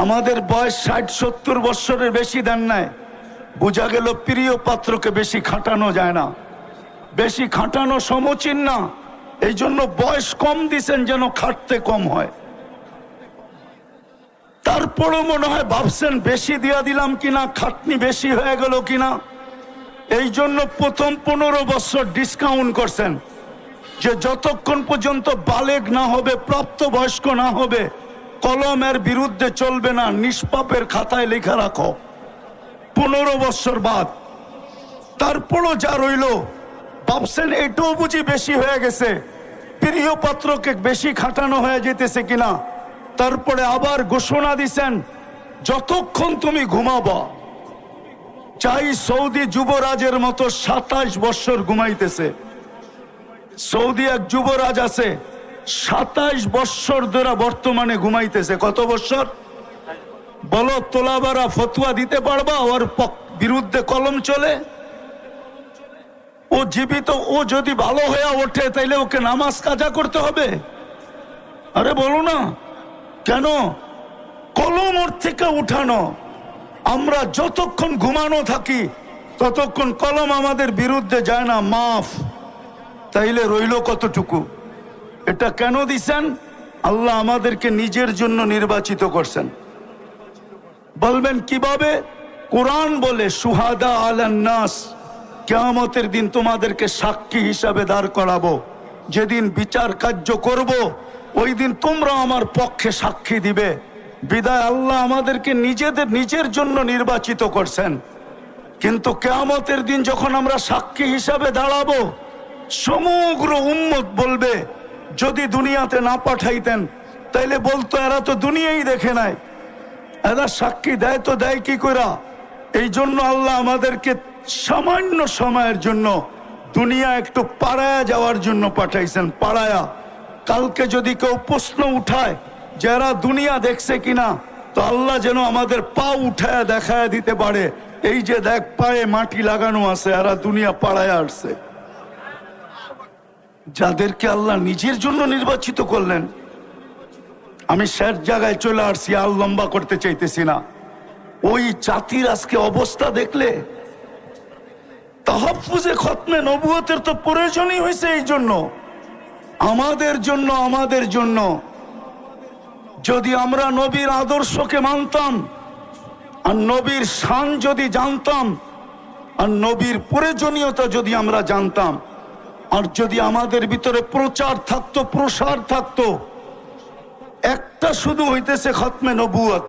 আমাদের বয়স 60-70 বৎসরের বেশি দেন নাই, বোঝা গেল প্রিয় পাত্রকে বেশি খাটানো যায় না, বেশি খাটানো সমীচীন না। এই জন্য বয়স কম দিছেন যেন খাটতে কম হয়। তারপরও মনে হয় ভাবছেন বেশি দিয়া দিলাম কিনা, খাটনি বেশি হয়ে গেল কিনা। এই জন্য প্রথম 15 বছর ডিসকাউন্ট করছেন যে যতক্ষণ পর্যন্ত বালেগ না হবে, প্রাপ্তবয়স্ক না হবে, কলমের বিরুদ্ধে চলবে না, নিষ্পাপের খাতায় লেখা রাখো। 15 বছর বাদ তারপরও যা রইল, ভাবছেন এটাও বুঝি বেশি হয়ে গেছে, প্রিয় পাত্রকে বেশি খাটানো হয়ে যেতেছে কিনা। তারপরে আবার ঘোষণা দিছেন যতক্ষণ তুমি ঘুমাবা, চাই সৌদি যুবরাজের মতো 27 বছর ঘুমাইতেছে। সৌদি এক যুবরাজ আছে 27 বছর ধরে বর্তমানে ঘুমাইতেছে। কত বছর বলো? তোলাবারা ফতুয়া দিতে পারবা? ওর বিরুদ্ধে কলম চলে? ও জীবিত, ও যদি ভালো হয়ে ওঠে তাইলে ওকে নামাজ কাজা করতে হবে? আরে বলো না কেন? কলম ওর থেকে উঠানো। আমরা যতক্ষণ ঘুমানো থাকি ততক্ষণ কলম আমাদের বিরুদ্ধে যায় না, মাফ। তাইলে রইল কতটুকু? এটা কেন দিছেন? আল্লাহ আমাদেরকে নিজের জন্য নির্বাচিত করছেন। বলবেন কিভাবে? কোরআন বলে সুহাদা আলান নাস, কিয়ামতের দিন তোমাদেরকে সাক্ষী হিসাবে দাঁড় করাবো। যেদিন বিচার কার্য করব ওই দিন তোমরা আমার পক্ষে সাক্ষী দিবে। বিদায় আল্লাহ আমাদেরকে নিজের জন্য নির্বাচিত করছেন। কিন্তু কিয়ামতের দিন যখন আমরা সাক্ষী হিসাবে দাঁড়াবো, সমগ্র উম্মত বলবে যদি দুনিয়াতে না পাঠাইতেন তাইলে বলতো এরা তো দুনিয়াই দেখে নাই, এরা সাক্ষী দেয় তো দেয় কি কইরা। এই জন্য আল্লাহ আমাদেরকে সামান্য সময়ের জন্য দুনিয়া একটু পাড়ায়া যাওয়ার জন্য পাঠাইছেন। পাড়ায়া, কালকে যদি কেউ প্রশ্ন উঠায় যারা দুনিয়া দেখছে কিনা, তো আল্লাহ যেন আমাদের পা উঠায়া দেখায় দিতে পারে, এই যে দেখ পায়ে মাটি লাগানো আছে, এরা দুনিয়া পাড়ায় আসছে। যাদেরকে আল্লাহ নিজের জন্য নির্বাচিত করলেন। আমি শেষ জায়গায় চলে আসছি, আর লম্বা করতে চাইতেছি না। ওই জাতির আজকে অবস্থা দেখলে, তাহাফুজে খতমে নবুয়তের তো প্রয়োজনই হয়েছে এই জন্য, আমাদের জন্য। যদি আমরা নবীর আদর্শকে মানতাম, আর নবীর শান যদি জানতাম, আর নবীর প্রয়োজনীয়তা যদি আমরা জানতাম, আর যদি আমাদের ভিতরে প্রচার থাকতো, প্রসার থাকতো, একটা শুধু হইতেছে খতমে নবুয়ত।